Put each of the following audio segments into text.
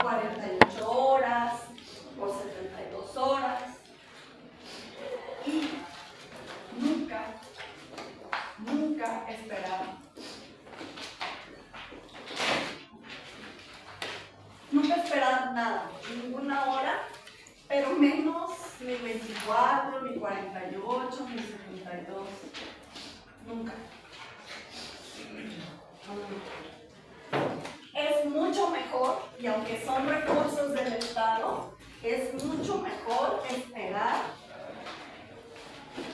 48 horas o 72 horas. Y nunca esperar. Nunca esperar nada, ninguna hora, pero menos ni 24, ni 48, ni 72. Nunca. Es mucho mejor, y aunque son recursos del Estado, es mucho mejor esperar.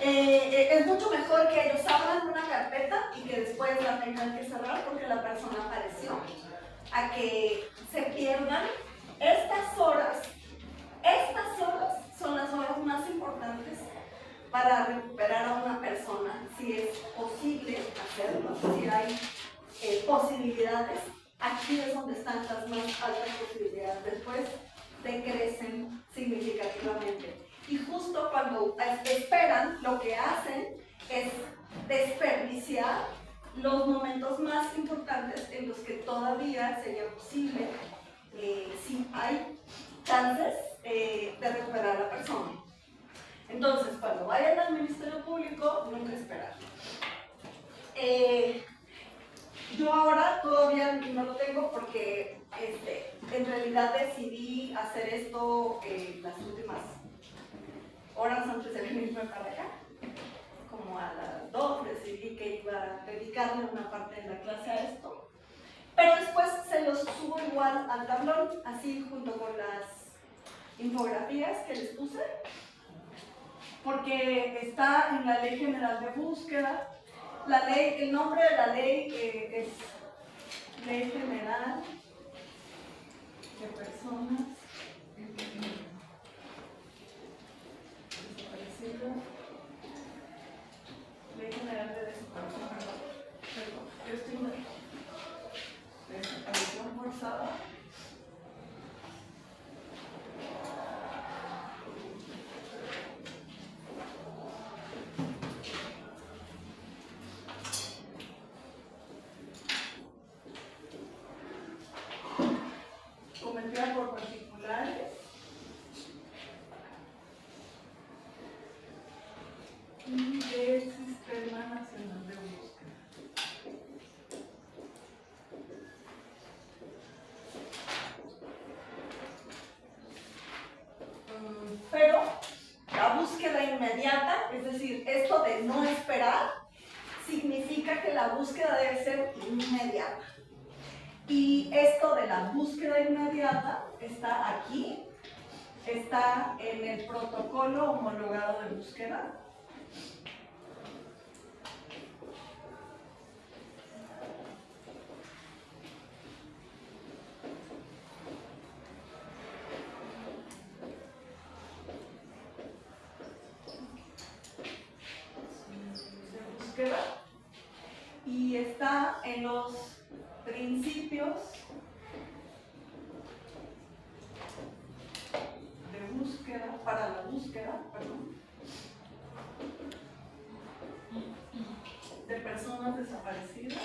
Es mucho mejor que ellos abran una carpeta y que después la tengan que cerrar porque la persona apareció, a que se pierdan estas horas. Estas horas son las horas más importantes para recuperar a una persona, si es posible hacerlo, si hay posibilidades. Aquí es donde están las más altas posibilidades, después decrecen significativamente. Y justo cuando esperan, lo que hacen es desperdiciar los momentos más importantes en los que todavía sería posible, si hay chances de recuperar a la persona. Entonces, cuando vayan al Ministerio Público, nunca esperar. Yo ahora todavía no lo tengo porque en realidad decidí hacer esto las últimas horas antes de venirme para acá. Como a las 2 decidí que iba a dedicarle una parte de la clase a esto. Pero después se los subo igual al tablón, así junto con las infografías que les puse, porque está en la Ley General de Búsqueda. La ley, el nombre de la ley es Ley General de Personas Desaparecidas. Ley General de Desaparición. Perdón, yo estoy de desaparición forzada. Cometida por particulares y del Sistema Nacional de Búsqueda. Pero la búsqueda inmediata, es decir, esto de no esperar, significa que la búsqueda debe ser inmediata. Y esto de la búsqueda inmediata está aquí, está en el protocolo homologado de búsqueda. Y está en los principios de búsqueda, para la búsqueda, de personas desaparecidas.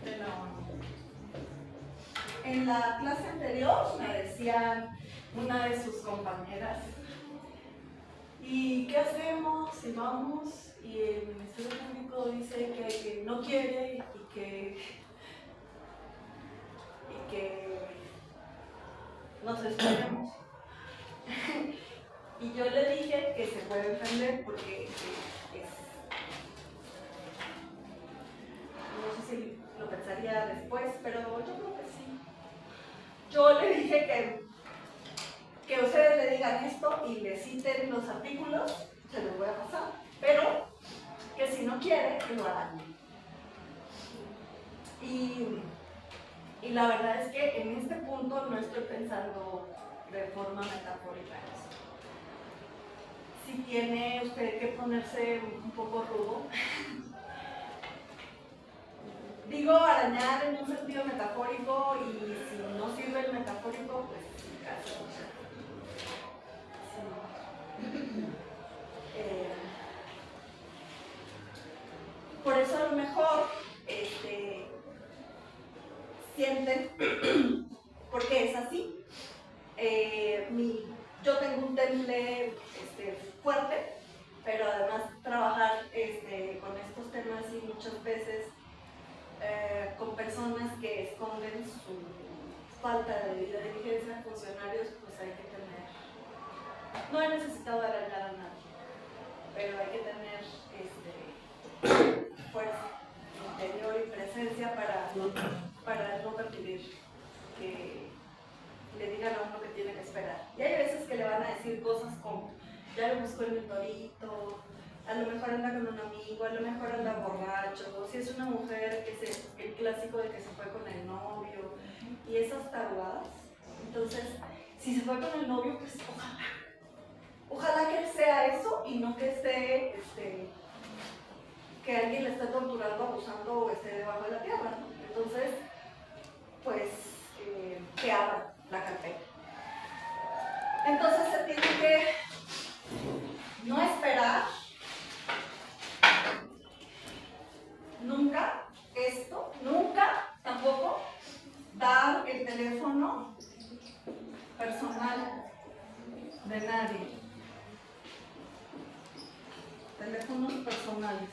De la ONU. En la clase anterior me decían una de sus compañeras, ¿y qué hacemos si vamos y el Ministerio Público dice que no quiere y que nos esperemos? Y yo le dije que se puede defender porque no sé si lo pensaría después, pero yo creo que sí. Yo le dije que ustedes le digan esto y le citen los artículos, se los voy a pasar, pero que si no quiere, que lo hagan. Y la verdad es que en este punto no estoy pensando de forma metafórica eso. Si tiene usted que ponerse un poco rudo, digo arañar en un sentido metafórico, y si no sirve el metafórico, pues casi. Sí. pero además trabajar con estos temas y muchas veces con personas que esconden su falta de diligencia, funcionarios, pues hay que tener, no he necesitado arañar a nadie, pero hay que tener fuerza interior y presencia para no permitir que le digan a uno que tiene que esperar. Y hay veces que le van a decir cosas como, ya lo busco en el torito, a lo mejor anda con un amigo, a lo mejor anda borracho, o si es una mujer, el clásico de que se fue con el novio, y esas tarugadas. Entonces, si se fue con el novio, pues ojalá que sea eso y no que esté, que alguien le esté torturando, abusando o esté debajo de la tierra, ¿no? Entonces, pues, que abra la carpeta. Entonces se tiene que no esperar nunca esto, nunca tampoco dar el teléfono personal de nadie. Teléfonos personales.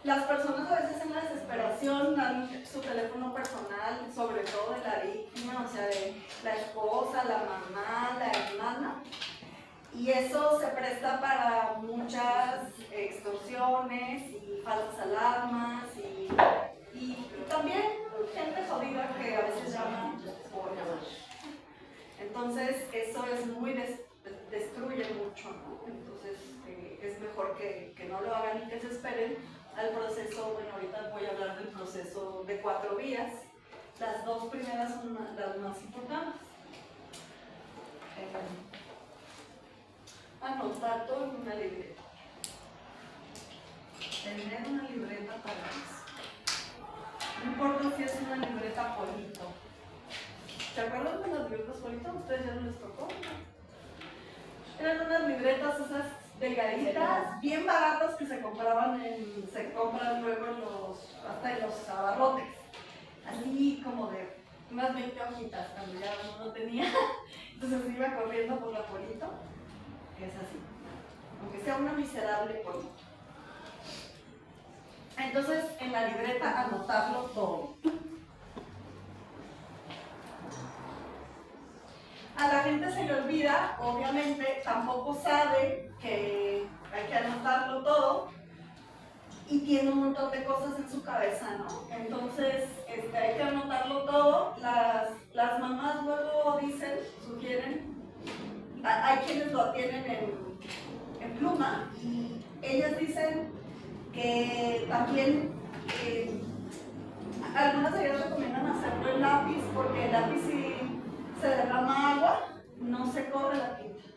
Las personas a veces en la desesperación dan su teléfono personal, sobre todo de la víctima, o sea, de la esposa, la mamá, la hermana, y eso se presta para muchas extorsiones y falsas alarmas y también gente jodida que a veces llaman por llamar. Entonces eso es muy destruye mucho, ¿no? Entonces es mejor que no lo hagan y que se esperen al proceso. Bueno, ahorita voy a hablar del proceso de 4 vías. Las 2 primeras son las más importantes. Anotar todo en una libreta. Tener una libreta para eso. No importa si es una libreta Polito. ¿Se acuerdan de las libretas Polito? ¿A ustedes ya no les tocó? Eran unas libretas esas delgaditas, bien baratas que se compran luego hasta en los abarrotes. Así como de unas 20 hojitas cuando ya uno no tenía. Entonces iba corriendo por la Polito, que es así, aunque sea una miserable Polito. Entonces en la libreta anotarlo todo. A la gente se le olvida, obviamente tampoco sabe que hay que anotarlo todo y tiene un montón de cosas en su cabeza, ¿no? Entonces hay que anotarlo todo. Las mamás luego dicen, sugieren, hay quienes lo tienen en pluma y ellas dicen que también algunas de ellas recomiendan hacerlo en lápiz porque el lápiz si se derrama agua, no se corre la tinta.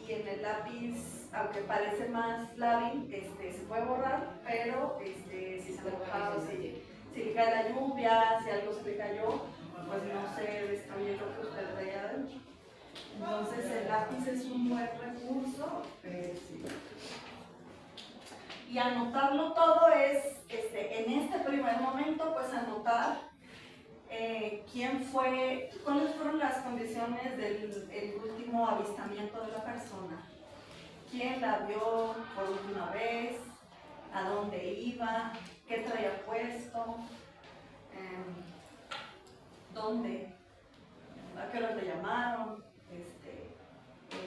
Y en el lápiz, aunque parece más lábil, se puede borrar, pero si se le moja, si le cae la lluvia, si algo se le cayó, pues no se destruye lo que usted traía adentro. Entonces el lápiz es un buen recurso. Y anotarlo todo es, en este primer momento, pues anotar quién fue, cuáles fueron las condiciones del último avistamiento de la persona, quién la vio por última vez, a dónde iba, qué traía puesto, dónde, a qué hora le llamaron,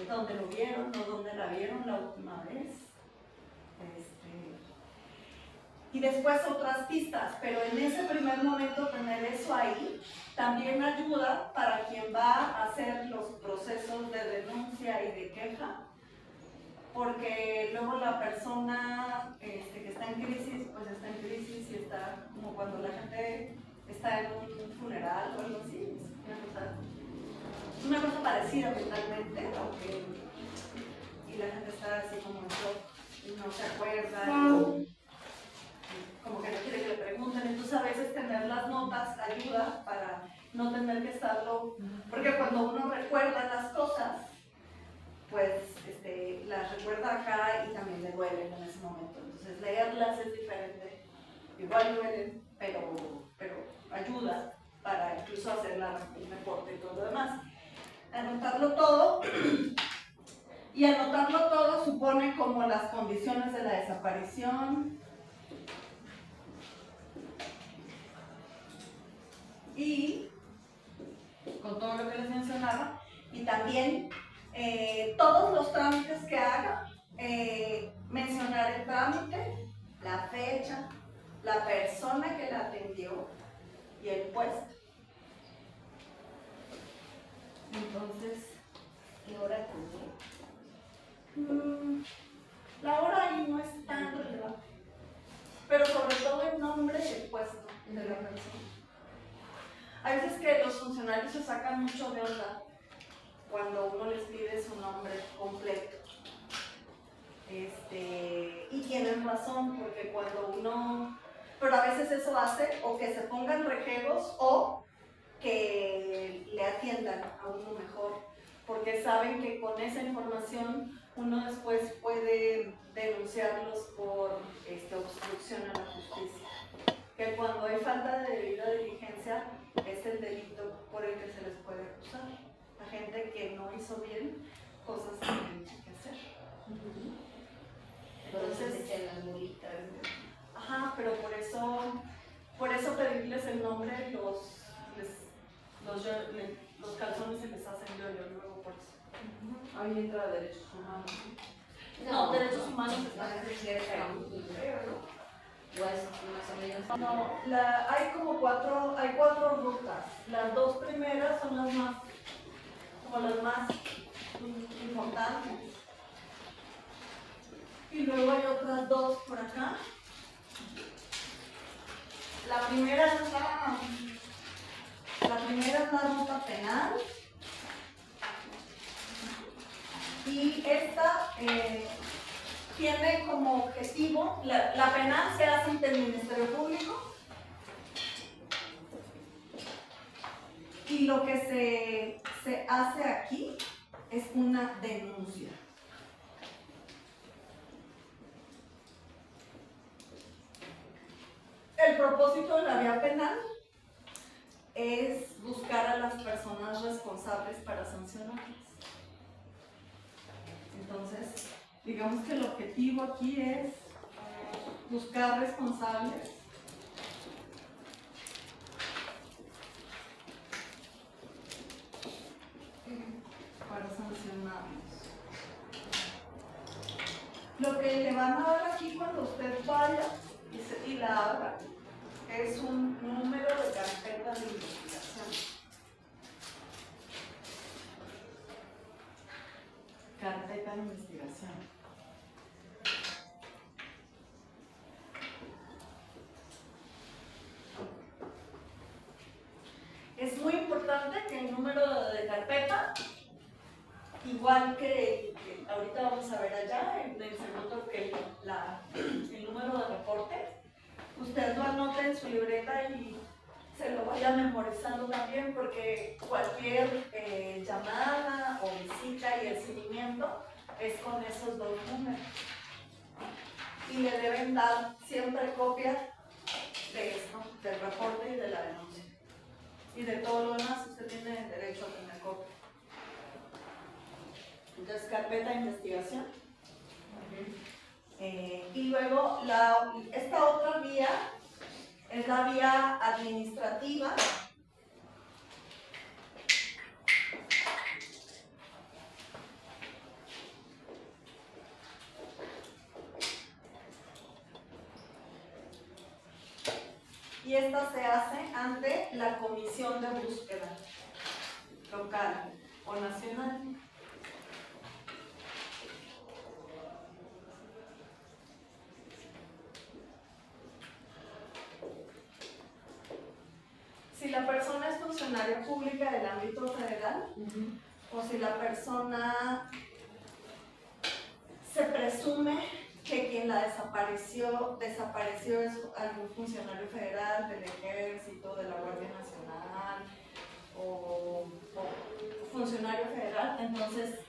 dónde lo vieron o dónde la vieron la última vez. Y después otras pistas, pero en ese primer momento tener eso ahí también ayuda para quien va a hacer los procesos de denuncia y de queja, porque luego la persona que está en crisis, pues está en crisis y está como cuando la gente está en un funeral o algo así, es una cosa parecida mentalmente, aunque y la gente está así como en shock y no se acuerda. Como que no quiere que le pregunten, entonces a veces tener las notas ayuda para no tener que estarlo, porque cuando uno recuerda las cosas, pues las recuerda acá y también le duelen en ese momento, entonces leerlas es diferente, igual duelen, pero ayuda para incluso hacer el reporte y todo lo demás. Anotarlo todo, y anotarlo todo luego supone como las condiciones de la desaparición y con todo lo que les mencionaba, y también todos los trámites que haga, mencionar el trámite, la fecha, la persona que la atendió y el puesto. Entonces, ¿qué hora también? La hora ahí no es tan relevante, pero sobre todo el nombre y el puesto de la persona. Hay veces que los funcionarios se sacan mucho de onda cuando uno les pide su nombre completo. Y tienen razón, porque cuando uno... Pero a veces eso hace o que se pongan rejegos o que le atiendan a uno mejor, porque saben que con esa información uno después puede denunciarlos por obstrucción a la justicia. Que cuando hay falta de debida diligencia es el delito por el que se les puede acusar. La gente que no hizo bien cosas que tenía que hacer. Entonces, las mulitas. ajá, pero por eso pedirles el nombre, los calzones se les hacen yo luego por eso. Ahí entra derechos humanos. No, derechos humanos están en ¿O es más o menos? No, hay como cuatro rutas. Las dos primeras son las más importantes. Y luego hay otras dos por acá. La primera es la ruta penal. Y esta tiene como objetivo, la penal se hace ante el Ministerio Público y lo que se hace aquí es una denuncia. El propósito de la vía penal es buscar a las personas responsables para sancionarlas. Entonces, digamos que el objetivo aquí es buscar responsables para sancionarlos. Lo que le van a dar aquí cuando usted vaya y la abra es un número de carpeta de investigación. Carpeta de investigación. Es muy importante que el número de carpeta, igual que ahorita vamos a ver allá, en el segundo, que el número de reporte, usted lo anote en su libreta y se lo vaya memorizando también, porque cualquier llamada o visita y el seguimiento es con esos dos números. Y le deben dar siempre copia de esto, del reporte y de la denuncia. Y de todo lo demás, usted tiene derecho a tener copia. Entonces, carpeta de investigación. Y luego, esta otra vía es la vía administrativa. Y esta se hace ante la Comisión de Búsqueda local o nacional. Si la persona es funcionaria pública del ámbito federal, o si la persona se presume que quien la desapareció es algún funcionario federal, del Ejército, de la Guardia Nacional o funcionario federal, entonces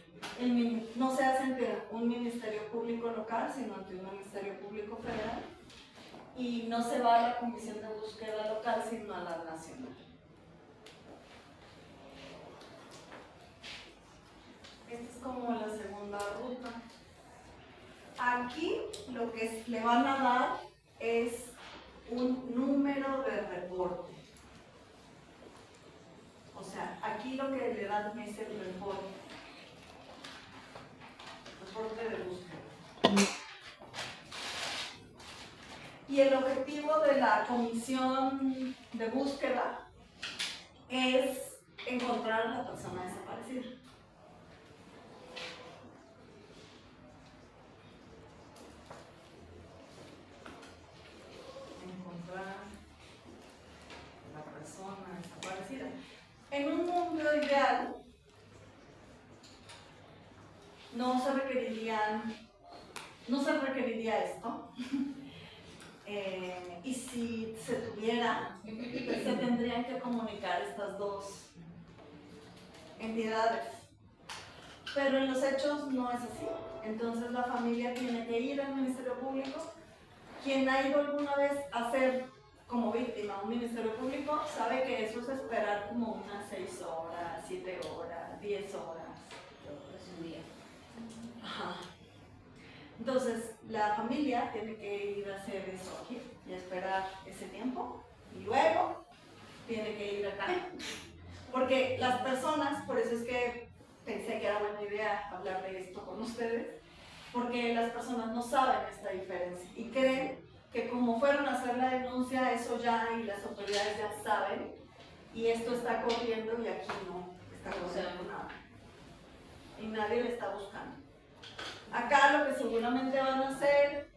no se hace ante un ministerio público local, sino ante un ministerio público federal, y no se va a la comisión de búsqueda local, sino a la nacional. Esta es como la segunda ruta. Aquí lo que le van a dar es un número de reporte. O sea, aquí lo que le dan es el reporte de búsqueda. Y el objetivo de la comisión de búsqueda es encontrar a la persona desaparecida. Encontrar la persona desaparecida. En un mundo ideal, no se requeriría esto. Y si se tuviera, pues se tendrían que comunicar estas dos entidades. Pero en los hechos no es así. Entonces la familia tiene que ir al Ministerio Público. Quien ha ido alguna vez a ser como víctima un Ministerio Público sabe que eso es esperar como unas 6 horas, 7 horas, 10 horas. Es un día. Ajá. Entonces, la familia tiene que ir a hacer eso aquí y esperar ese tiempo. Y luego tiene que ir acá. Porque las personas, por eso es que pensé que era buena idea hablar de esto con ustedes, porque las personas no saben esta diferencia y creen que como fueron a hacer la denuncia, eso ya y las autoridades ya saben y esto está corriendo y aquí no está corriendo nada. Y nadie le está buscando. Acá lo que seguramente van a hacer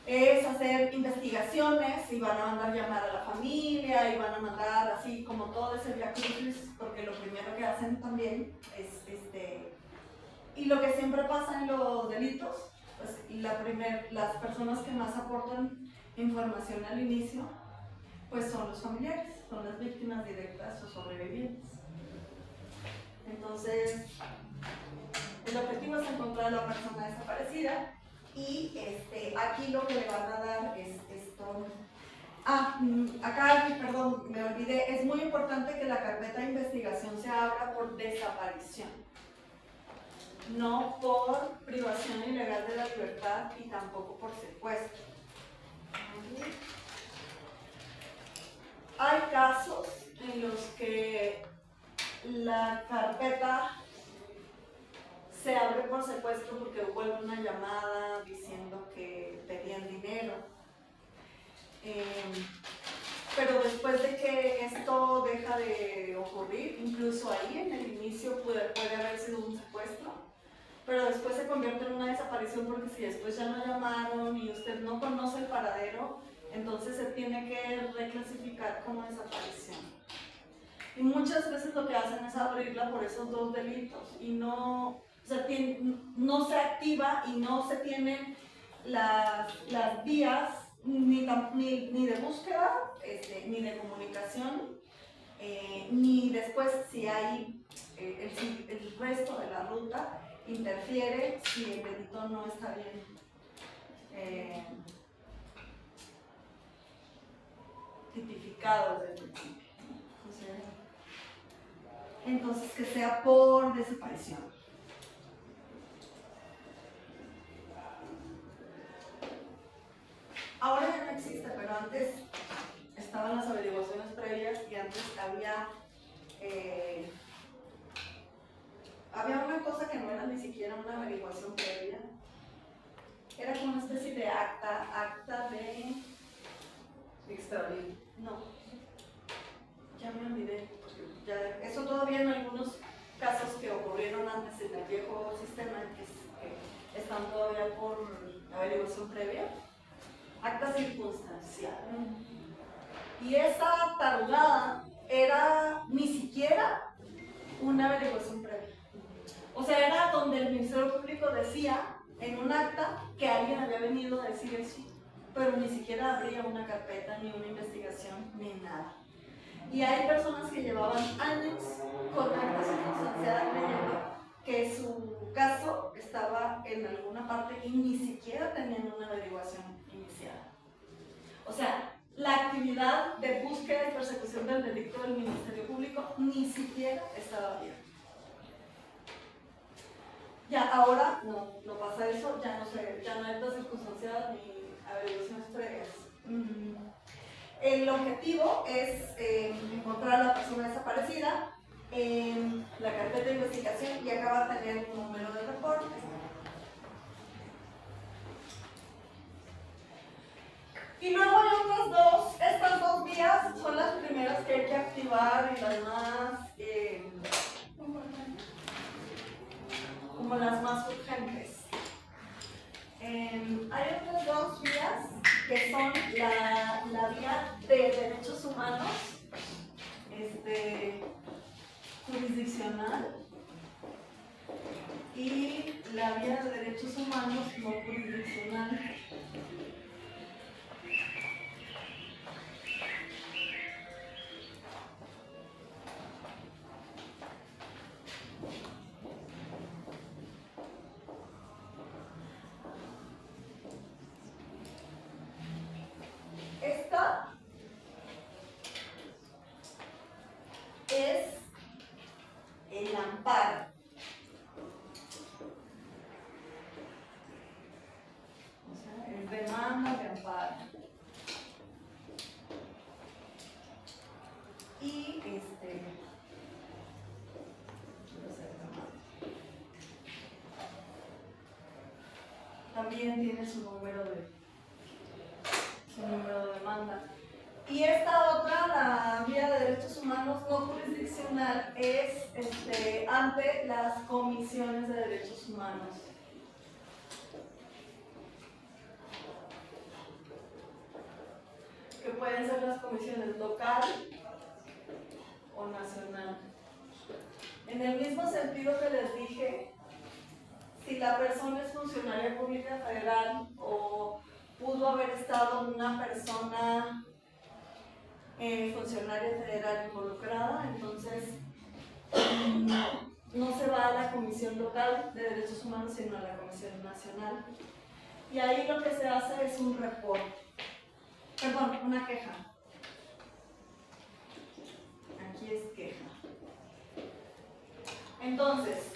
es hacer investigaciones y van a mandar llamar a la familia y van a mandar así como todo ese vía crucis, porque lo primero que hacen también es y lo que siempre pasa en los delitos, pues las personas que más aportan información al inicio, pues son los familiares, son las víctimas directas o sobrevivientes. Entonces, el objetivo es encontrar a la persona desaparecida y aquí lo que le van a dar es esto. Acá, perdón, me olvidé, es muy importante que la carpeta de investigación se abra por desaparición, no por privación ilegal de la libertad y tampoco por secuestro. Hay casos en los que la carpeta se abre por secuestro porque hubo una llamada diciendo que pedían dinero. Pero después de que esto deja de ocurrir, incluso ahí en el inicio puede haber sido un secuestro, pero después se convierte en una desaparición porque si después ya no llamaron y usted no conoce el paradero, entonces se tiene que reclasificar como desaparición. Y muchas veces lo que hacen es abrirla por esos dos delitos y no se activa y no se tienen las vías ni de búsqueda, ni de comunicación, ni después si hay el resto de la ruta interfiere si el delito no está bien tipificado desde el principio. Entonces que sea por desaparición. Ahora ya no existe, pero antes estaban las averiguaciones previas y antes había una cosa que no era ni siquiera una averiguación previa. Era como una especie de acta de extravío. No, ya me olvidé, porque eso todavía en algunos casos que ocurrieron antes en el viejo sistema, que están todavía por averiguación previa, acta circunstancial. Y esa tarugada era ni siquiera una averiguación previa. O sea, era donde el Ministerio Público decía en un acta que alguien había venido a decir eso, pero ni siquiera habría una carpeta, ni una investigación, ni nada. Y hay personas que llevaban años con acta circunstancial creyendo que su caso estaba en alguna parte y ni siquiera tenían una averiguación iniciada. O sea, la actividad de búsqueda y persecución del delito del Ministerio Público ni siquiera estaba abierta. Ya ahora no pasa eso, ya no hay actos circunstanciadas ni averiguaciones previas. El objetivo es encontrar a la persona desaparecida en la carpeta de investigación y acá va a tener un número de reporte. Y luego hay estas dos vías son las primeras que hay que activar y las más, como las más urgentes. Hay otras dos vías que son la vía de derechos humanos, jurisdiccional, y la vía de derechos humanos no jurisdiccional. Esta es el amparo. O sea, es demanda de amparo. Y también tiene su número de demanda. Y esta otra, la vía de derechos humanos no jurisdiccional, es ante las comisiones de derechos humanos. Que pueden ser las comisiones local o nacional. En el mismo sentido que les dije, si la persona es funcionaria pública federal o pudo haber estado una persona funcionaria federal involucrada, entonces no se va a la Comisión Local de Derechos Humanos, sino a la Comisión Nacional. Y ahí lo que se hace es un reporte, perdón, una queja. Aquí es queja. Entonces,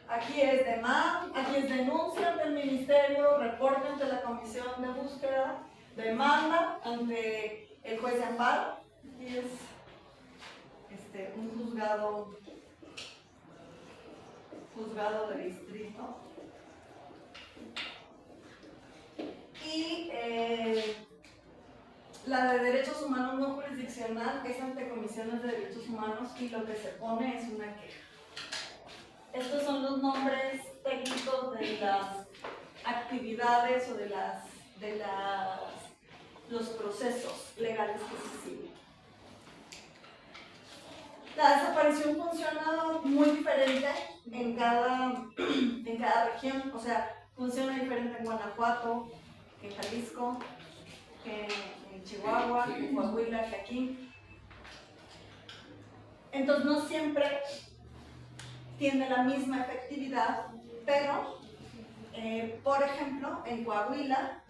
aquí es demanda, aquí es denuncia ante el ministerio, reporte ante la comisión de búsqueda, demanda ante el juez de amparo, aquí es un juzgado de distrito. Y la de derechos humanos no jurisdiccional es ante comisiones de derechos humanos y lo que se pone es una queja. Estos son los nombres técnicos de las actividades o de los procesos legales que se siguen. La desaparición funciona muy diferente en cada región, o sea, funciona diferente en Guanajuato, que en Jalisco, que en Chihuahua, que en Coahuila, que aquí. Entonces no siempre tiene la misma efectividad, pero, por ejemplo, en Coahuila,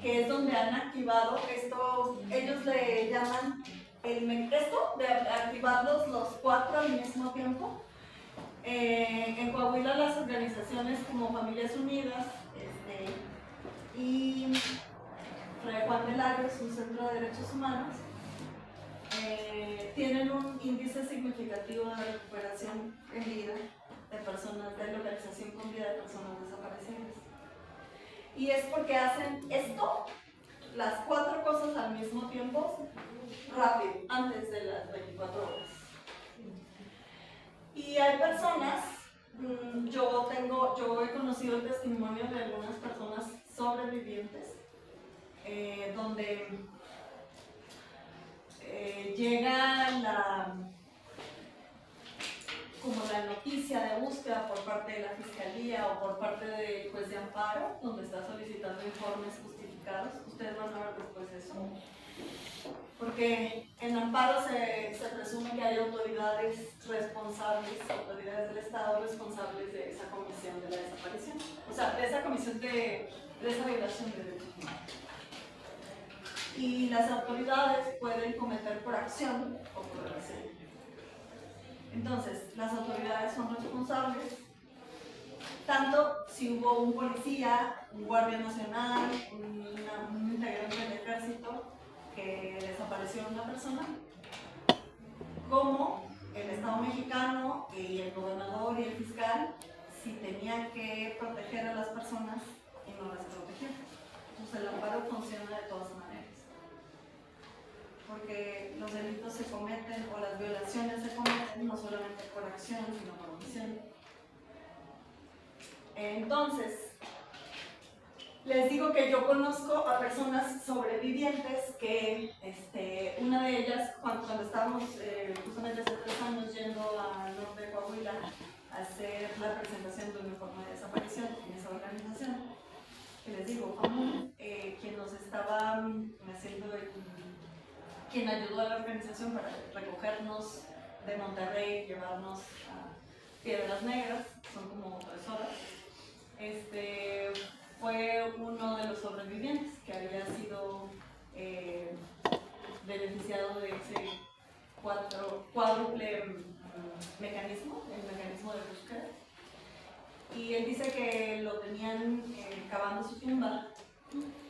que es donde han activado esto, ellos le llaman esto de activarlos los 4 al mismo tiempo. En Coahuila las organizaciones como Familias Unidas y Fray Juan de Lagos, un centro de derechos humanos, tienen un índice significativo de recuperación en vida de personas, de localización con vida de personas desaparecidas. Y es porque hacen esto, las 4 cosas al mismo tiempo, rápido, antes de las 24 horas. Y hay personas, yo he conocido el testimonio de algunas personas sobrevivientes, donde llega como la noticia de búsqueda por parte de la Fiscalía o por parte del juez de amparo, donde está solicitando informes justificados. Ustedes van a ver después eso. Porque en amparo se presume que hay autoridades responsables, autoridades del Estado responsables de esa comisión de la desaparición. O sea, de esa comisión de esa violación de derechos humanos. Y las autoridades pueden cometer por acción o por omisión. Entonces, las autoridades son responsables tanto si hubo un policía, un guardia nacional, un integrante del ejército que desapareció una persona, como el Estado mexicano y el gobernador y el fiscal, si tenían que proteger a las personas y no las protegían. Entonces el amparo funciona de todas maneras. Porque los delitos se cometen o las violaciones se cometen no solamente por acción, sino por omisión. Entonces, les digo que yo conozco a personas sobrevivientes que, una de ellas, cuando estábamos justamente hace 3 años yendo al norte de Coahuila a hacer la presentación de un informe de desaparición en esa organización, que les digo, quien nos estaba haciendo, quien ayudó a la organización para recogernos de Monterrey, llevarnos a Piedras Negras, son como 3 horas, fue uno de los sobrevivientes que había sido beneficiado de ese cuádruple mecanismo, el mecanismo de búsqueda. Y él dice que lo tenían cavando su tumba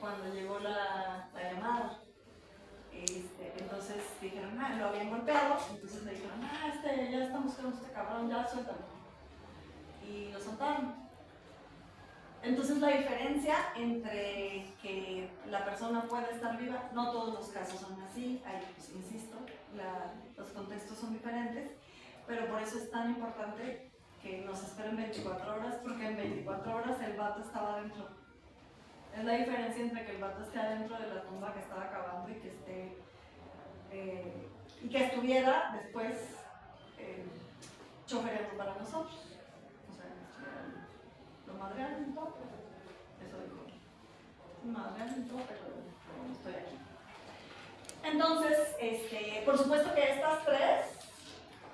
cuando llegó la llamada. Entonces dijeron, lo habían golpeado, entonces le dijeron, ya estamos buscando a este cabrón, ya suéltalo. Y lo soltaron. Entonces la diferencia entre que la persona pueda estar viva, no todos los casos son así, pues, insisto, los contextos son diferentes, pero por eso es tan importante que nos esperen 24 horas, porque en 24 horas el vato estaba adentro. Es la diferencia entre que el vato esté adentro de la tumba que estaba cavando y que estuviera después chofereando para nosotros. O sea, lo madrearon y todo, eso dijo. Lo madrearon y todo, pero estoy aquí. Entonces, por supuesto que estas 3,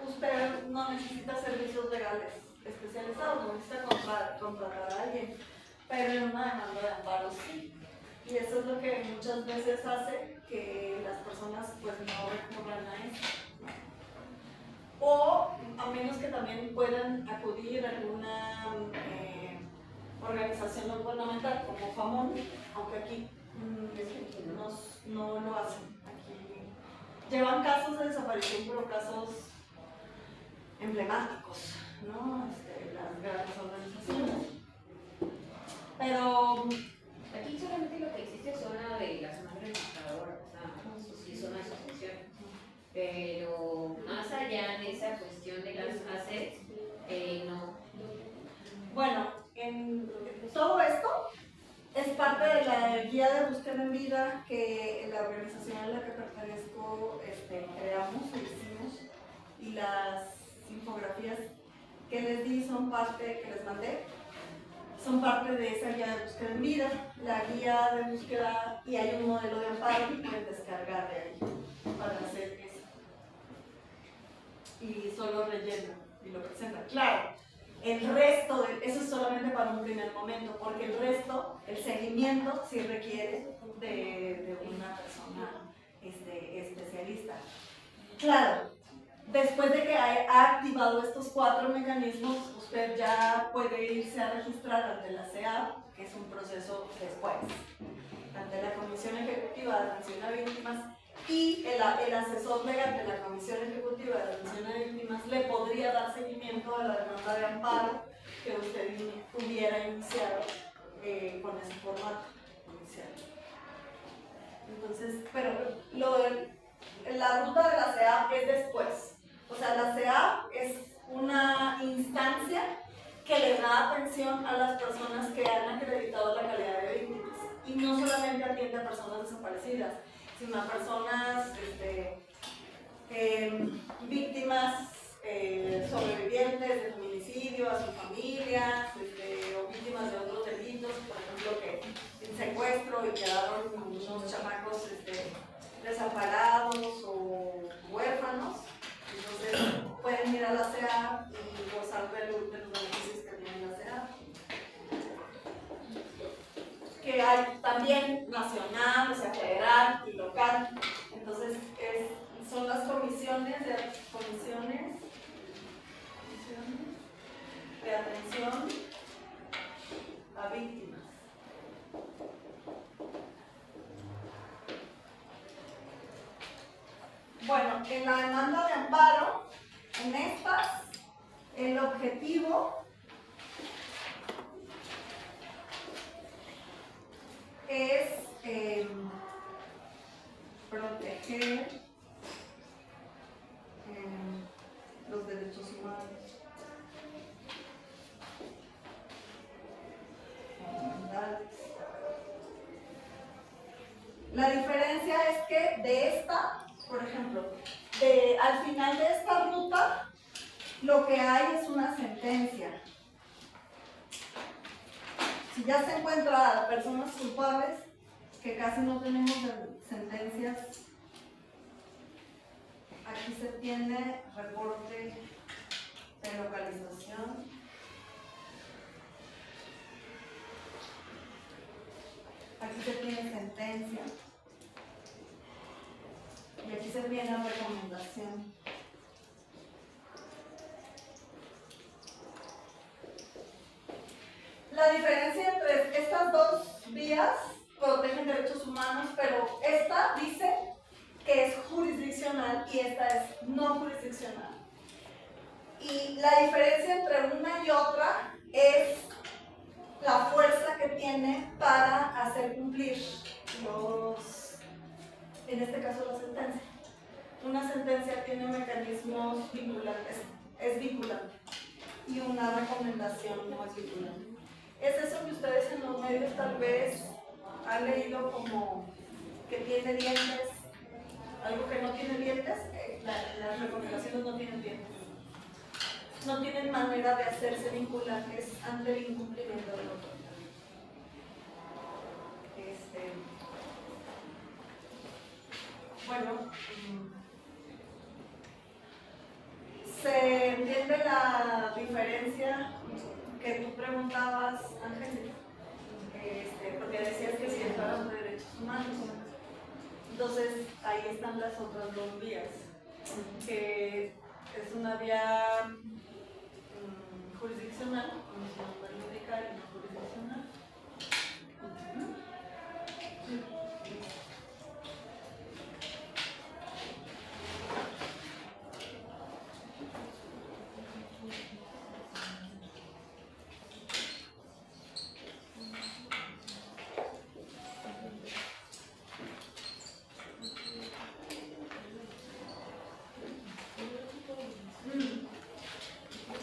usted no necesita servicios legales especializados, no necesita contratar a alguien, pero en una demanda de amparo sí. Y eso es lo que muchas veces hace que las personas pues no recurran a eso. O a menos que también puedan acudir a alguna organización no gubernamental como FAMON, aunque aquí no lo hacen. Aquí llevan casos de desaparición, pero casos emblemáticos, ¿no? Las grandes organizaciones. Pero aquí solamente lo que existe son la de las madres buscadoras, o sea, sí son asociaciones. Pero más allá de esa cuestión de las ACES, no. Bueno, todo esto es parte de la guía de búsqueda en vida que la organización a la que pertenezco creamos, hicimos, y las infografías que les di son parte, que les mandé, son parte de esa guía de búsqueda en vida, la guía de búsqueda, y hay un modelo de amparo que pueden descargar de ahí para hacer eso. Y solo relleno y lo presentan. Claro, el resto, eso es solamente para un primer momento, porque el resto, el seguimiento, sí requiere de una persona especialista. Claro, después de que ha activado estos 4 mecanismos, usted ya puede irse a registrar ante la CEAP, que es un proceso después, ante la Comisión Ejecutiva de Atención a Víctimas, y el asesor legal de la Comisión Ejecutiva de Atención a Víctimas le podría dar seguimiento a la demanda de amparo que usted hubiera iniciado con ese formato inicial. Entonces, pero la ruta de la CEAP es después. O sea, la CEAP es una instancia que le da atención a las personas que han acreditado la calidad de víctimas. Y no solamente atiende a personas desaparecidas, sino a personas víctimas sobrevivientes de feminicidio, a sus familias, o víctimas de otros delitos, por ejemplo, que en secuestro y quedaron unos chamacos desamparados o huérfanos. Entonces pueden ir a la CEAP y gozar de los beneficios que tiene la CEAP. Que hay también nacional, o sea, federal y local. Entonces son las comisiones de atención a víctimas. Bueno, en la demanda de amparo, en estas, el objetivo es proteger los derechos humanos. La diferencia es que de esta, por ejemplo, al final de esta ruta, lo que hay es una sentencia. Si ya se encuentra personas culpables, que casi no tenemos sentencias, aquí se tiene reporte de localización. Aquí se tiene sentencia. Y aquí se tiene recomendación. La diferencia entre estas dos vías protegen derechos humanos, pero esta dice que es jurisdiccional y esta es no jurisdiccional. Y la diferencia entre una y otra es la fuerza que tiene para hacer cumplir en este caso la sentencia. Una sentencia tiene mecanismos vinculantes, es vinculante, y una recomendación no es vinculante. Es eso que ustedes en los medios tal vez han leído como que tiene dientes, algo que no tiene dientes, las recomendaciones no tienen dientes. No tienen manera de hacerse vinculantes ante el incumplimiento del otro. Bueno, ¿se entiende la diferencia que tú preguntabas, Ángel? Porque decías que si entraron de derechos humanos. Entonces, ahí están las otras dos vías, que es una vía jurisdiccional, como su nombre lo indica, y no jurisdiccional.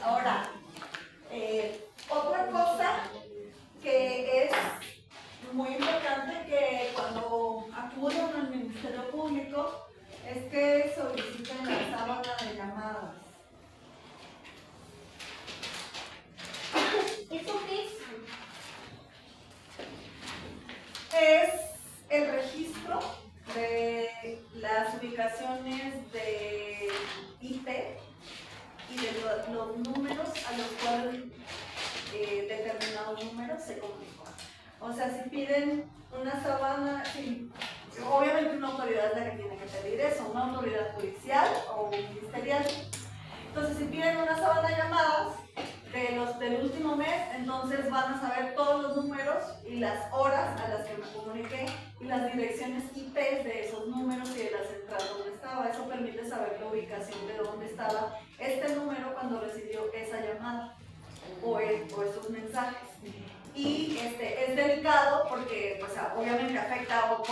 Ahora, otra cosa que es muy importante que cuando acudan al Ministerio Público es que soliciten la sábana de llamadas. ¿Eso qué es? Es el registro de las ubicaciones de IP y de los números a los cuales determinados números se comunican. O sea, si piden una sábana, sí, obviamente una autoridad es la que tiene que pedir eso, una autoridad judicial o ministerial. Entonces, si piden una sábana de llamadas del último mes, entonces van a saber todos los números y las horas a las que me comuniqué y las direcciones IP de esos números y de las entradas donde estaba. Eso permite saber la ubicación de dónde estaba este número cuando recibió esa llamada o esos mensajes. Y es delicado porque pues, obviamente afecta o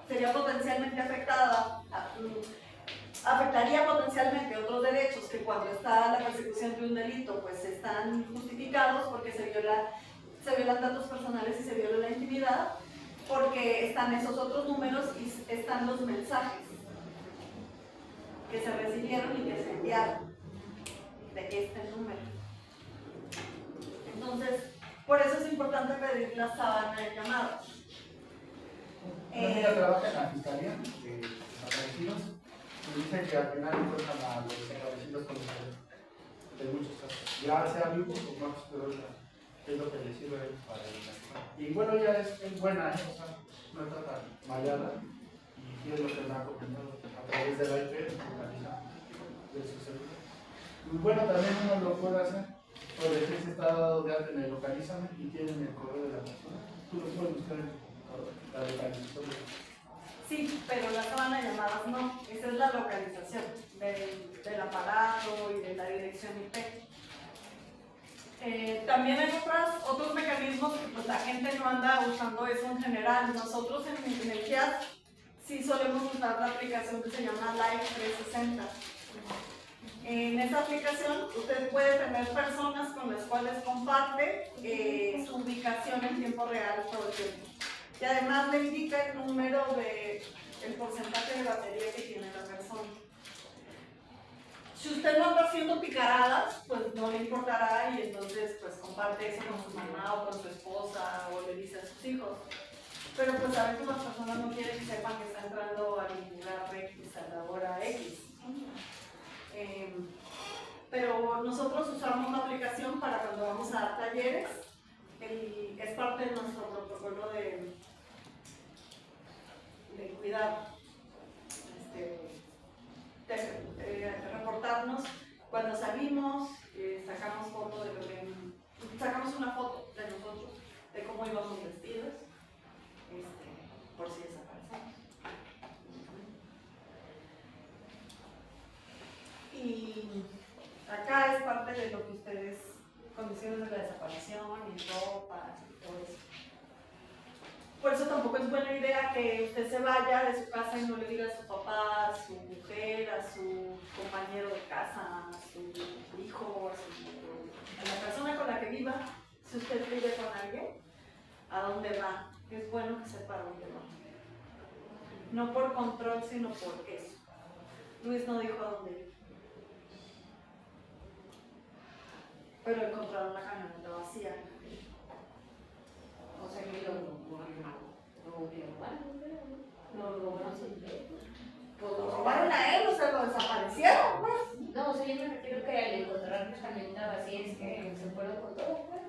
sería potencialmente afectaría potencialmente otros derechos que cuando está la persecución de un delito pues están justificados porque se violan datos personales y se viola la intimidad, porque están esos otros números y están los mensajes que se recibieron y que se enviaron de este número. Entonces, por eso es importante pedir la sábana de llamadas. Una amiga trabaja en la fiscalía de desaparecidos y dice que al final encuentran a los desaparecidos con de muchos casos. Ya sea vivos o muertos, pero es lo que les sirve para identificar. Y bueno, ella es buena, o sea, no está tan maleada y es lo que me ha comentado a través de la IP, de su celular. Y bueno, también uno lo puede hacer O de que se está dado de alta en el Localízame y tienen el correo de la persona. Tú lo puedes buscar en tu computadora, la localización. Sí, pero la sábana de llamadas no. Esa es la localización del aparato y de la dirección IP. También hay otros mecanismos que pues, la gente no anda usando eso en general. Nosotros en el GIAT sí solemos usar la aplicación que se llama Live 360. En esta aplicación usted puede tener personas con las cuales comparte su ubicación en tiempo real todo el tiempo. Y además le indica el número el porcentaje de batería que tiene la persona. Si usted no anda haciendo picaradas, pues no le importará y entonces pues comparte eso con su mamá o con su esposa o le dice a sus hijos. Pero pues a veces las personas no quieren que sepan que está entrando al lugar X a la hora X. Pero nosotros usamos la aplicación para cuando vamos a dar talleres. Es parte de nuestro protocolo de cuidado. Reportarnos cuando salimos, sacamos una foto de nosotros, de cómo íbamos vestidos, por si desaparecemos. Y acá es parte de lo que ustedes, condiciones de la desaparición y ropa y todo eso. Por eso tampoco es buena idea que usted se vaya de su casa y no le diga a su papá, a su mujer, a su compañero de casa, a su hijo, a la persona con la que viva. Si usted vive con alguien, ¿a dónde va? Es bueno que sepa a dónde va. No por control, sino por eso. Luis no dijo a dónde ir. Pero encontraron la camioneta vacía. O sea que lo robaron a él, o sea, lo desaparecieron, pues. No, o sea, yo me refiero que al encontrar la camioneta vacía es que se fueron con todo, pues.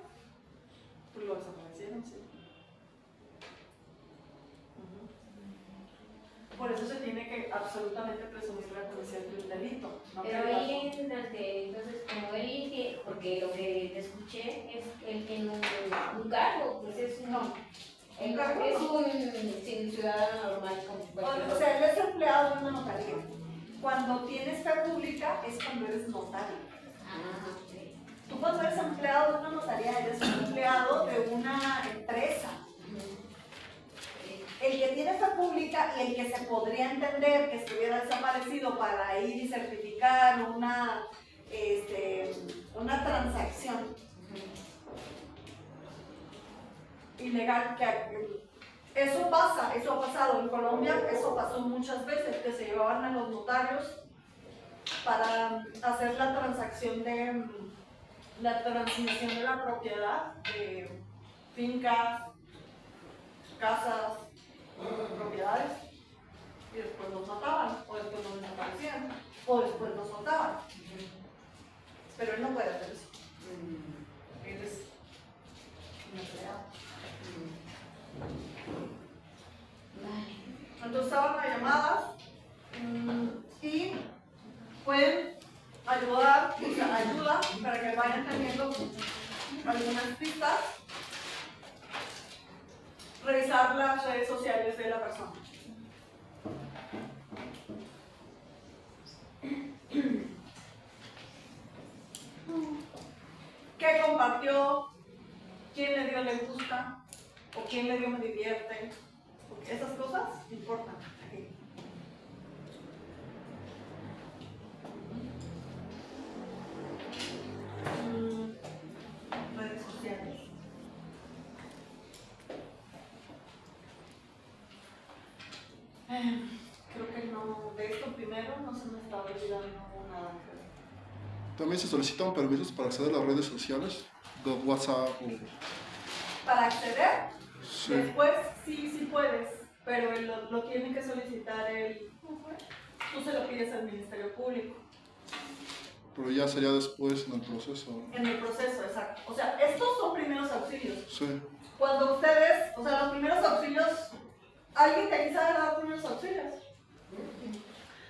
Pues lo desaparecieron, sí. Por eso se tiene que absolutamente presumir la comisión de un delito. No pero ahí entonces, como él, porque lo que te escuché es él tiene un cargo, pues es un cargo. Es un ciudadano normal como cualquier otro. O sea, él es empleado de una notaría. Cuando tienes fe pública es cuando eres notario. Ah, okay. Tú cuando eres empleado de una notaría eres un empleado de una empresa. El que tiene fe pública y el que se podría entender que estuviera desaparecido para ir y certificar una transacción ilegal, eso pasa, eso ha pasado en Colombia, eso pasó muchas veces, que se llevaban a los notarios para hacer la transacción de la transmisión de la propiedad de fincas, casas, propiedades, y después los mataban, o después los desaparecían, o después los soltaban. Pero él no puede hacer eso. Él es un empleado. Entonces estaban las llamadas y pueden ayuda para que vayan teniendo algunas pistas. Revisar las redes sociales de la persona. ¿Qué compartió? ¿Quién le dio me gusta? ¿O quién le dio me divierte? Porque esas cosas importan. Redes sociales. Creo que no, de esto primero no se me está olvidando nada. También se solicitan permisos para acceder a las redes sociales, de WhatsApp o... ¿Para acceder? Sí. Después sí puedes, pero lo tiene que solicitar tú se lo pides al Ministerio Público. Pero ya sería después en el proceso. En el proceso, exacto. O sea, estos son primeros auxilios. Sí. Cuando ustedes, o sea, los primeros auxilios, ¿alguien de aquí sabe dar primeros auxilios?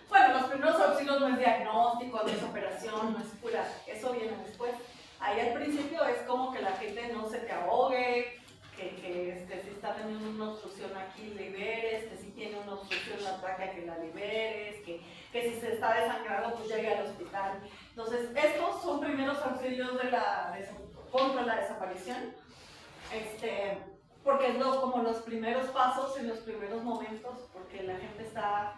Bueno, los primeros auxilios no es diagnóstico, no es operación, no es cura, eso viene después. Ahí al principio es como que la gente no se te ahogue, que si está teniendo una obstrucción aquí liberes, que si tiene una obstrucción en la tráquea que la liberes, que si se está desangrando pues llegue al hospital. Entonces estos son primeros auxilios contra la desaparición, porque es como los primeros pasos en los primeros momentos, porque la gente está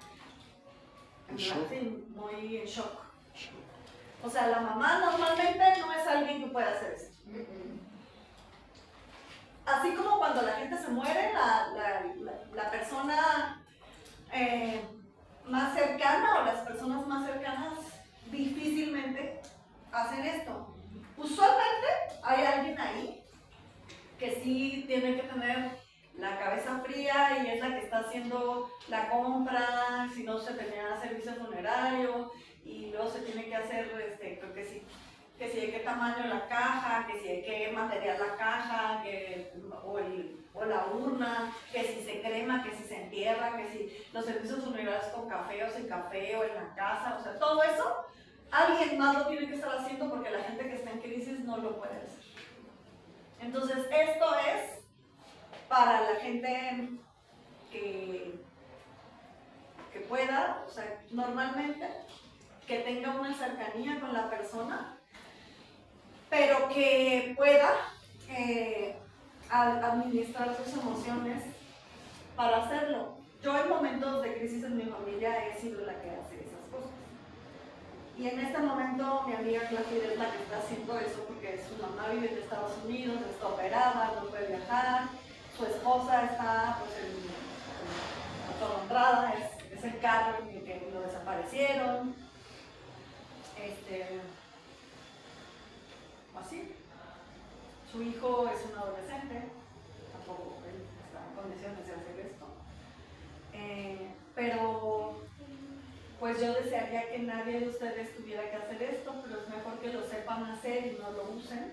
muy en shock. O sea, la mamá normalmente no es alguien que pueda hacer esto. Así como cuando la gente se muere, la persona más cercana o las personas más cercanas difícilmente hacen esto. Usualmente hay alguien ahí que sí tiene que tener la cabeza fría y es la que está haciendo la compra, si no se tenía servicio funerario y luego se tiene que hacer, creo que sí, que si de qué tamaño la caja, que si de qué material la caja, o la urna, que si se crema, que si se entierra, que si los servicios funerarios con café o sin café o en la casa, o sea, todo eso, alguien más lo tiene que estar haciendo porque la gente que está en crisis no lo puede hacer. Entonces, esto es para la gente que pueda, o sea, normalmente, que tenga una cercanía con la persona, pero que pueda administrar sus emociones para hacerlo. Yo en momentos de crisis en mi familia he sido la que hace esas cosas. Y en este momento mi amiga Cláudia es la que está haciendo eso porque su mamá vive en Estados Unidos, está operada, no puede viajar, su esposa está pues atolondrada, es el carro en el que lo desaparecieron. Así. Su hijo es un adolescente, tampoco él está en condiciones de hacer esto. Pero pues yo desearía que nadie de ustedes tuviera que hacer esto, pero es mejor que lo sepan hacer y no lo usen,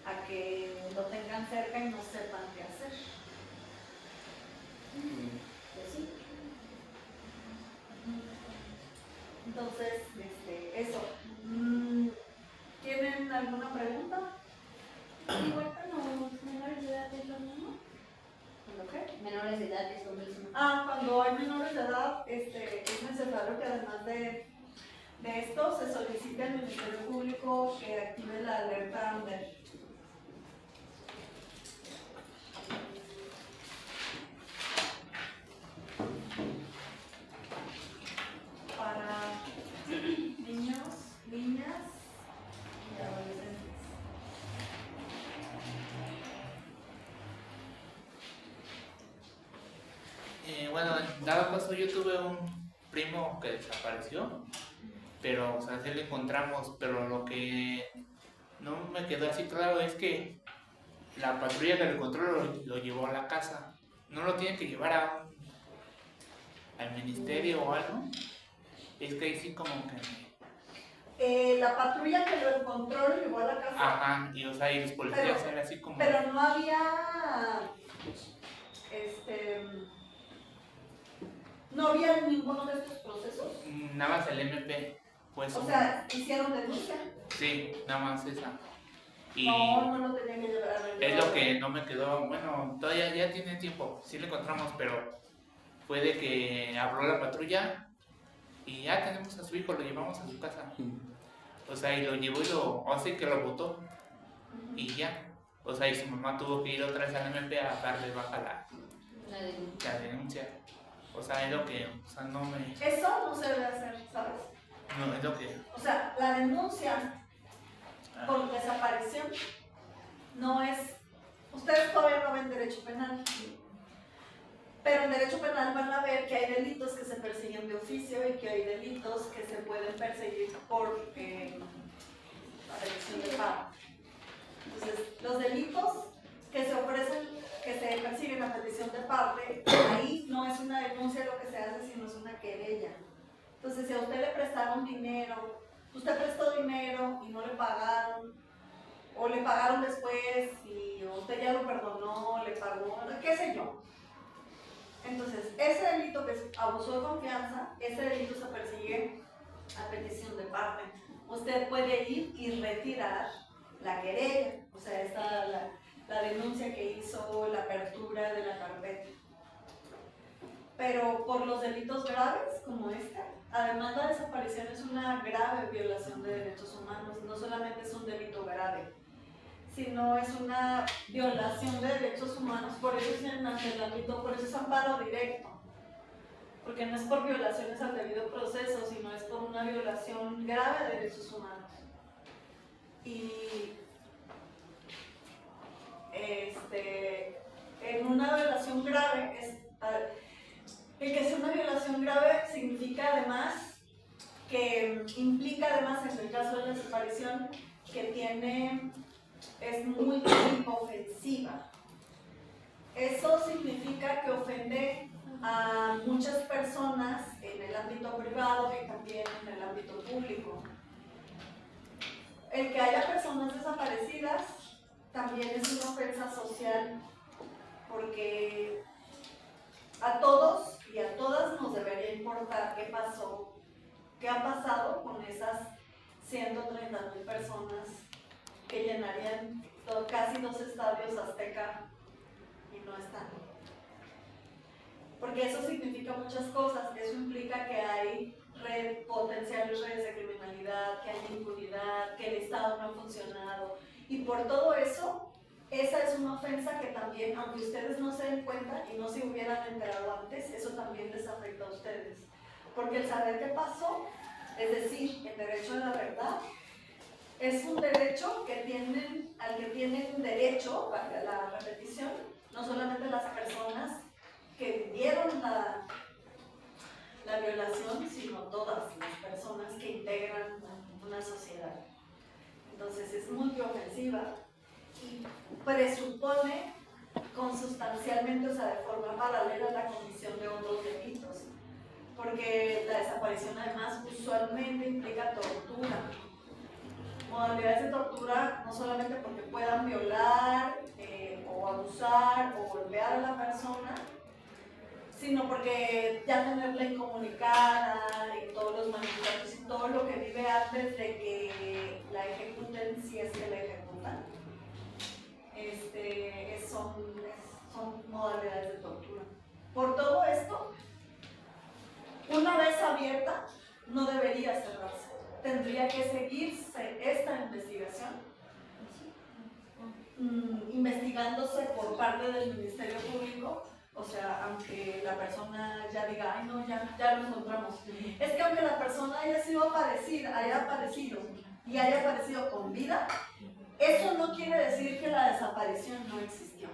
a que lo tengan cerca y no sepan qué hacer. Pues sí. Entonces, eso. ¿Tienen alguna pregunta? Igual con los menores de edad es lo mismo. ¿Lo qué? Menores de edad es lo mismo. Cuando hay menores de edad, es necesario que además de esto se solicite al Ministerio Público que active la alerta AMBER. Para niños, niñas y adolescentes. Bueno, dado caso yo tuve un primo que desapareció, pero o sea, sí lo encontramos, pero lo que no me quedó así claro es que la patrulla que lo encontró lo llevó a la casa. No lo tiene que llevar al ministerio o algo. Es que ahí sí como que... La patrulla que lo encontró lo llevó a la casa. Ajá, y o sea, y los policías eran así como... Pero no había... ¿No había ninguno de estos procesos? Nada más el MP, pues... O sea, ¿hicieron denuncia? Sí, nada más esa. Y No lo tenían que llevar a ver. es lo que no me quedó... Bueno, todavía ya tiene tiempo, sí lo encontramos, pero fue de que habló la patrulla y ya tenemos a su hijo, lo llevamos a su casa. O sea, y lo llevó o sea, que lo botó y ya. O sea, y su mamá tuvo que ir otra vez al MP a darle baja la denuncia. O sea, es lo que, o sea, no me... Eso no se debe hacer, ¿sabes? No, es lo que... O sea, la denuncia por desaparición no es... Ustedes todavía no ven derecho penal, pero en derecho penal van a ver que hay delitos que se persiguen de oficio y que hay delitos que se pueden perseguir por la elección de pago. Entonces, los delitos que se ofrecen, que se persiguen a petición de parte, ahí no es una denuncia lo que se hace, sino es una querella. Entonces, si a usted le prestaron dinero, usted prestó dinero y no le pagaron, o le pagaron después y usted ya lo perdonó, le pagó, qué sé yo. Entonces, ese delito que es abuso de confianza, ese delito se persigue a petición de parte. Usted puede ir y retirar la querella, o sea, la denuncia que hizo, la apertura de la carpeta. Pero por los delitos graves como este, además la desaparición es una grave violación de derechos humanos, no solamente es un delito grave, sino es una violación de derechos humanos, por eso es en el ámbito, por eso es amparo directo, porque no es por violaciones al debido proceso, sino es por una violación grave de derechos humanos. Y en una violación grave, el que sea una violación grave significa además que implica además en el caso de la desaparición que es muy ofensiva. Eso significa que ofende a muchas personas en el ámbito privado y también en el ámbito público. El que haya personas desaparecidas también es una ofensa social, porque a todos y a todas nos debería importar qué pasó, qué ha pasado con esas 130,000 personas que llenarían casi 2 estadios Azteca y no están. Porque eso significa muchas cosas. Eso implica que hay potenciales redes de criminalidad, que hay impunidad, que el Estado no ha funcionado. Y por todo eso, esa es una ofensa que también, aunque ustedes no se den cuenta y no se hubieran enterado antes, eso también les afecta a ustedes. Porque el saber qué pasó, es decir, el derecho a la verdad, es un derecho al que tienen derecho, para la repetición, no solamente las personas que vivieron la violación, sino todas las personas que integran una sociedad. Entonces es muy ofensiva y presupone consustancialmente, o sea, de forma paralela, la comisión de otros delitos, porque la desaparición además usualmente implica tortura. Modalidades de tortura no solamente porque puedan violar o abusar o golpear a la persona, sino porque ya tenerla incomunicada y todos los manifestantes y todo lo que vive antes de que la ejecuten, si es que la ejecutan, son modalidades de tortura. Por todo esto, una vez abierta, no debería cerrarse. Tendría que seguirse esta investigación, investigándose por parte del Ministerio Público. O sea, aunque la persona ya diga, ay no, ya lo encontramos. Es que aunque la persona haya aparecido y haya aparecido con vida, eso no quiere decir que la desaparición no existió.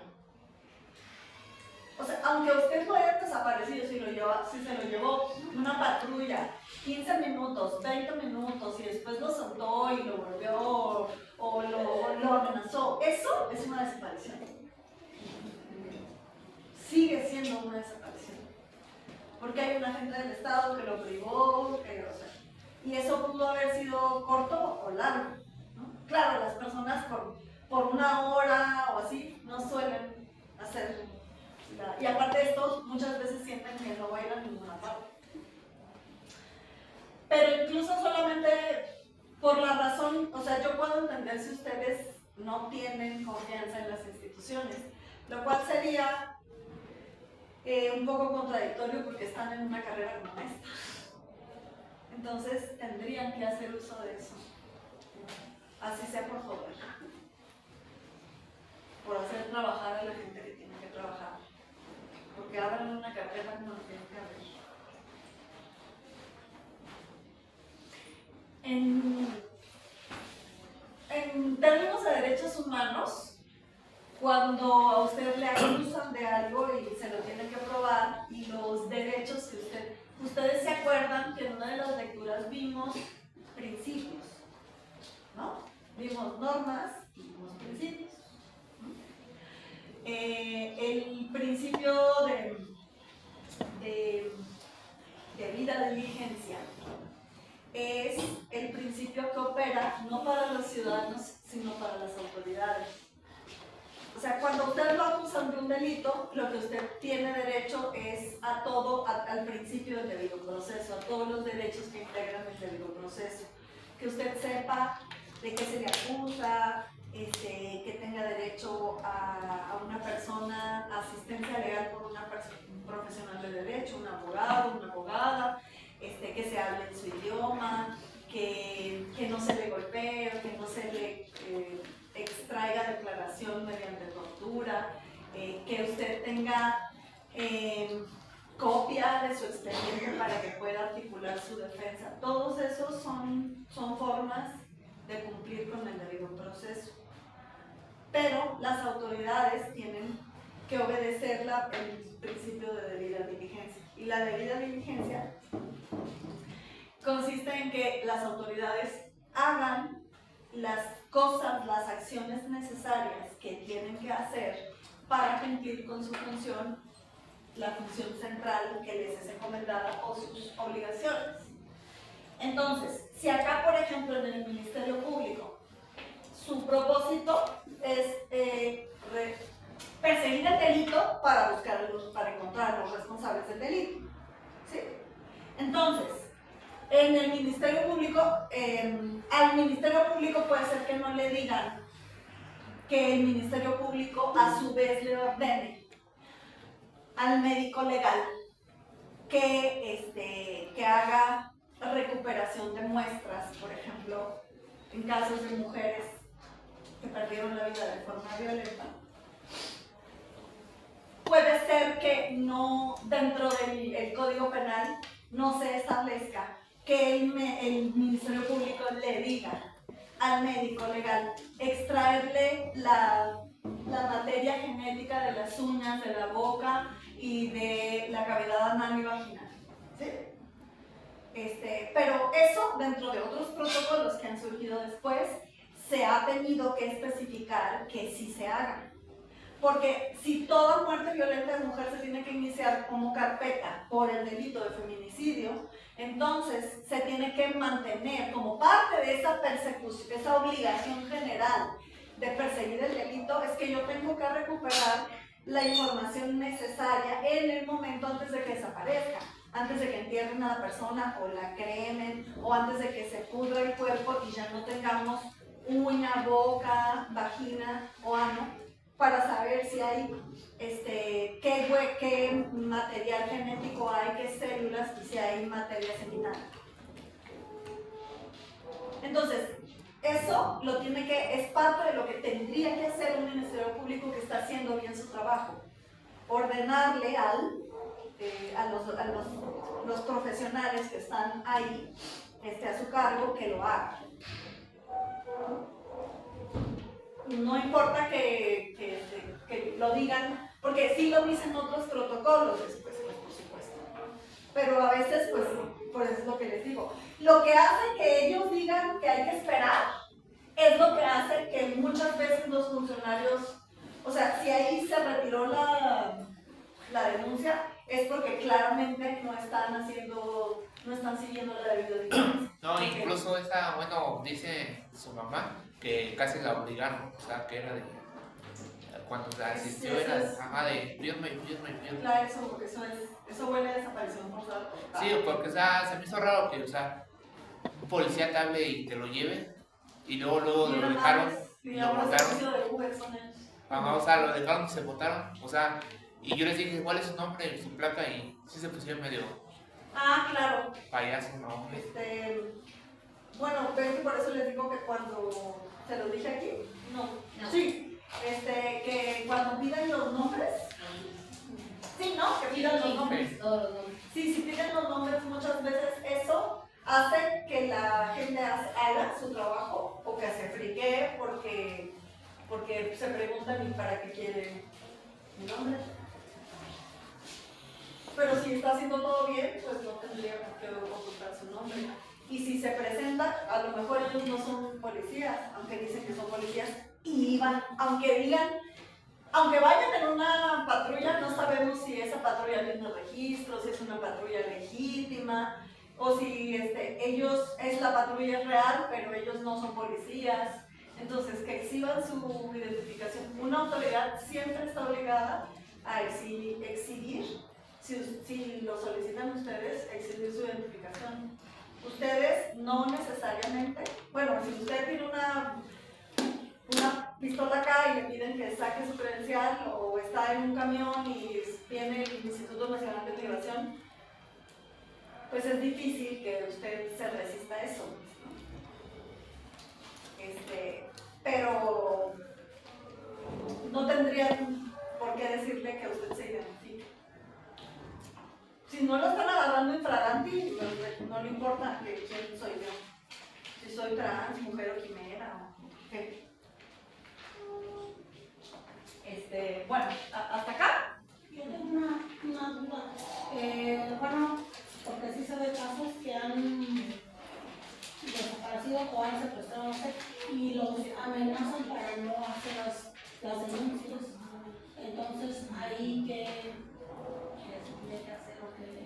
O sea, aunque usted no haya desaparecido, si se lo llevó una patrulla 15 minutos, 20 minutos y después lo soltó y lo volvió o lo amenazó, eso es una desaparición. Sigue siendo una desaparición. Porque hay un agente del Estado que lo privó, y eso pudo haber sido corto o largo, ¿no? Claro, las personas por una hora o así no suelen hacerlo. Y aparte de esto, muchas veces sienten que no va a ir a ninguna parte. Pero incluso solamente por la razón, o sea, yo puedo entender si ustedes no tienen confianza en las instituciones, lo cual sería un poco contradictorio porque están en una carrera como esta. Entonces tendrían que hacer uso de eso, así sea por favor, por hacer trabajar a la gente que tiene que trabajar, porque abran una carpeta como lo tienen que abrir. En términos de derechos humanos, cuando a usted le acusan de algo y se lo tiene que probar, y los derechos que ustedes se acuerdan que en una de las lecturas vimos principios, ¿no? Vimos normas y vimos principios. El principio de debida diligencia es el principio que opera no para los ciudadanos, sino para las autoridades. O sea, cuando usted lo acusan de un delito, lo que usted tiene derecho es al principio del debido proceso, a todos los derechos que integran el debido proceso. Que usted sepa de qué se le acusa, que tenga derecho a una persona, asistencia legal por un profesional de derecho, un abogado, una abogada, que se hable en su idioma, que no se le golpee, que no se le extraiga declaración mediante tortura, que usted tenga copia de su expediente para que pueda articular su defensa. Todos esos son formas de cumplir con el debido proceso. Pero las autoridades tienen que obedecer el principio de debida diligencia. Y la debida diligencia consiste en que las autoridades hagan las cosas, las acciones necesarias que tienen que hacer para cumplir con su función, la función central que les es encomendada o sus obligaciones. Entonces, si acá, por ejemplo, en el Ministerio Público, su propósito es perseguir el delito para encontrar a los responsables del delito, ¿sí? Entonces, en el Ministerio Público, al Ministerio Público puede ser que no le digan que el Ministerio Público a su vez le ordene al médico legal que haga recuperación de muestras, por ejemplo, en casos de mujeres que perdieron la vida de forma violenta. Puede ser que no, dentro del Código Penal, no se establezca que el Ministerio Público le diga al médico legal extraerle la materia genética de las uñas, de la boca y de la cavidad anal y vaginal, ¿sí? Pero eso, dentro de otros protocolos que han surgido después, se ha tenido que especificar que sí se haga. Porque si toda muerte violenta de mujer se tiene que iniciar como carpeta por el delito de feminicidio, entonces se tiene que mantener como parte de esa persecución, esa obligación general de perseguir el delito, es que yo tengo que recuperar la información necesaria en el momento antes de que desaparezca, antes de que entierren a la persona o la cremen, o antes de que se pudra el cuerpo y ya no tengamos uña, boca, vagina o ano, para saber si hay qué material genético hay, qué células y si hay materia seminal. Entonces, eso es parte de lo que tendría que hacer un Ministerio Público que está haciendo bien su trabajo. Ordenarle a los profesionales que están ahí a su cargo que lo hagan. No importa que lo digan, porque sí lo dicen otros protocolos después, pues, por supuesto. Pero a veces, pues, por eso es lo que les digo. Lo que hace que ellos digan que hay que esperar es lo que hace que muchas veces los funcionarios, o sea, si ahí se retiró la denuncia, es porque claramente no están siguiendo la debida diligencia. No, incluso dice su mamá que casi la obligaron, o sea, que era de cuando la asistió era de pídeme. Claro, porque eso huele a desaparición forzada. Sí, porque, o sea, se me hizo raro que, o sea, un policía te hable y te lo lleve y luego lo dejaron y lo botaron. O sea, lo dejaron y se botaron, o sea, y yo les dije, ¿cuál es su nombre y su placa? Y sí se pusieron medio claro. payaso, ¿no? Bueno, ven que por eso les digo que cuando se lo dije aquí, no. Sí, que cuando pidan los nombres, sí, ¿no? Que pidan los nombres. Todos los nombres. Sí, si piden los nombres muchas veces eso hace que la gente haga su trabajo o que se friquee porque se preguntan ¿y para qué quieren mi nombre? Pero si está haciendo todo bien, pues no tendría que ocultar su nombre. Y si se presenta, a lo mejor ellos no son policías, aunque dicen que son policías, y aunque vayan en una patrulla, no sabemos si esa patrulla tiene registro, si es una patrulla legítima, o si es la patrulla real, pero ellos no son policías. Entonces, que exhiban su identificación. Una autoridad siempre está obligada a exhibir, si lo solicitan ustedes, exhibir su identificación. Ustedes no necesariamente bueno, si usted tiene una pistola acá y le piden que saque su credencial o está en un camión y viene el Instituto Nacional de Migración, pues es difícil que usted se resista a eso. Pero no tendrían por qué decirle que usted se identifique. Si no lo están agarrando infraganti, no le importa que quién soy yo. Si soy trans, mujer o quimera. ¿Qué? Bueno, hasta acá. Yo tengo una duda. Bueno, porque sí se ve casos que han desaparecido o han secuestrado, no sé, y los amenazan para no hacer las denuncias. Entonces, ahí que tiene que hacer o qué.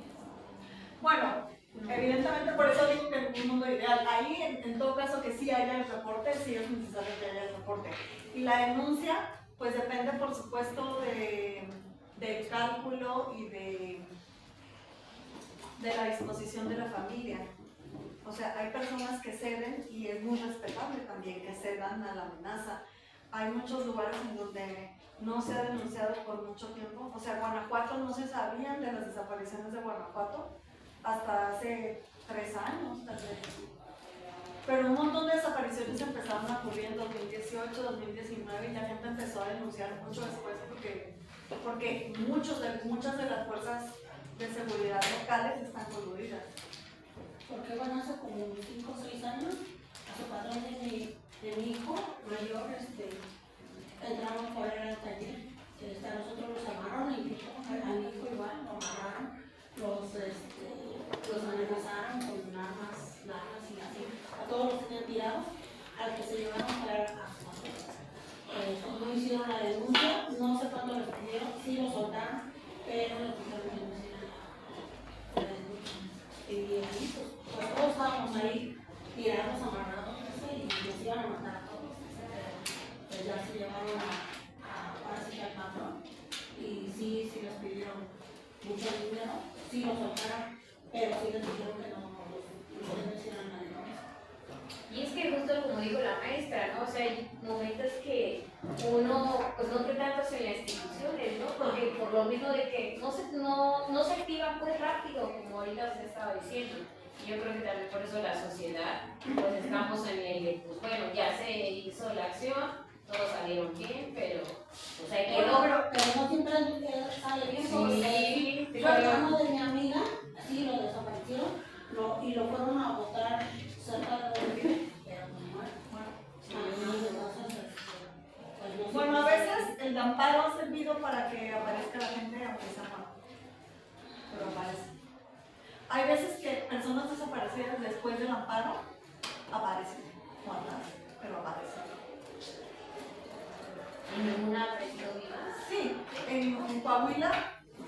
Bueno, evidentemente por eso digo que en un mundo ideal. Ahí, en todo caso, que sí haya el reporte, sí es necesario que haya el reporte. Y la denuncia, pues depende, por supuesto, del cálculo y de la disposición de la familia. O sea, hay personas que ceden y es muy respetable también que cedan a la amenaza. Hay muchos lugares en donde no se ha denunciado por mucho tiempo. O sea, Guanajuato no se sabían de las desapariciones de Guanajuato hasta hace 3 años, tal vez. Pero un montón de desapariciones empezaron a ocurrir en 2018, 2019 y la gente empezó a denunciar mucho después porque muchas de las fuerzas de seguridad locales están coludidas. Porque bueno, hace como 5 o 6 años, a su padrón de mi hijo mayor, entraron por él al taller. A nosotros los amarraron, incluso a mi hijo igual, lo amarraron, los amenazaron con armas largas y así. A todos los tenían tirados, al que se llevaron a su padrón. No hicieron la denuncia, no sé cuánto les pidieron, sí lo soltaron, pero le pusieron denuncia la denuncia. Y ahí pues todos estábamos ahí tirados, amarrados, y nos iban a matar a todos. Pues ya se llevaron ahora sí al patrón y sí les pidieron mucho dinero, sí lo soltaron, pero sí les dijeron que no hicieran la denuncia. Y es que justo como dijo la maestra, ¿no? O sea, hay momentos que uno pues no cree tanto en las instituciones, ¿no? Porque por lo mismo de que no se activan pues rápido, como ahorita se estaba diciendo. Y yo creo que también por eso la sociedad, pues estamos en el de, pues bueno, ya se hizo la acción, todos salieron bien, pero pues ahí quedó. Pero no siempre sale bien, porque Sí, yo hermano de mi amiga, sí lo desaparecieron y lo fueron a botar cerca de donde vive, pero Bueno, a veces el amparo ha servido para que aparezca la gente aunque sea muerta. Pero aparece. Hay veces que personas desaparecidas después del amparo aparecen muertas, pero aparecen. ¿Y ninguna apareció viva? Sí, en Coahuila,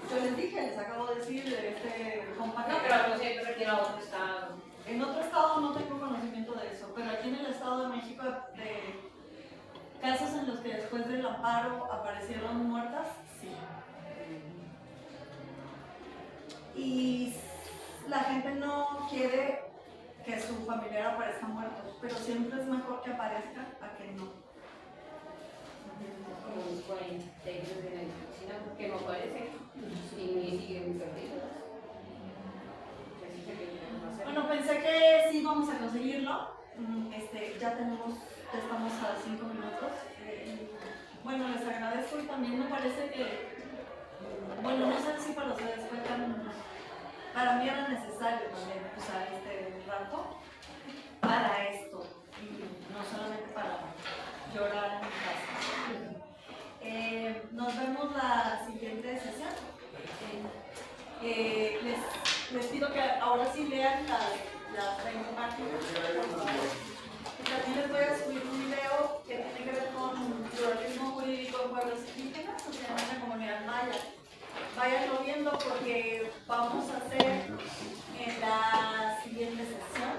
yo les acabo de decir de este compa que- No, pero no sé, yo refiero a otro estado. En otro estado no tengo conocimiento de eso, pero aquí en el Estado de México, de casos en los que después del amparo aparecieron muertas, sí. Y la gente no quiere que su familiar aparezca muerto, pero siempre es mejor que aparezca a que no. Como los 40 de la medicina, porque no aparece y siguen perdidos. Bueno, pensé que sí íbamos a conseguirlo. Ya estamos a 5 minutos. Bueno, les agradezco y también me parece que, bueno, no sé si para ustedes fue para mí era necesario también usar este rato para esto y no solamente para llorar en mi casa. Nos vemos la siguiente sesión. Les pido que ahora sí lean las 20 páginas, por favor. Y también les voy a subir un video que tiene que ver con pluralismo jurídico en pueblos indígenas, o sea, en la comunidad maya. Váyanlo viendo porque vamos a hacer en la siguiente sesión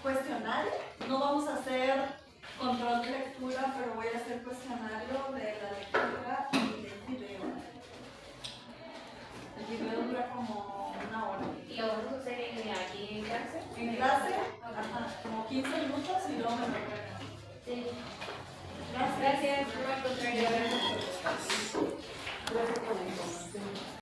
cuestionario. No vamos a hacer control de lectura, pero voy a hacer cuestionario de la lectura y del video. El video dura como 1 hora. Y lo vamos a hacer en Ajá, como 15 minutos y luego me recuerdan. Sí. Gracias, no al contrario, gracias. Gracias.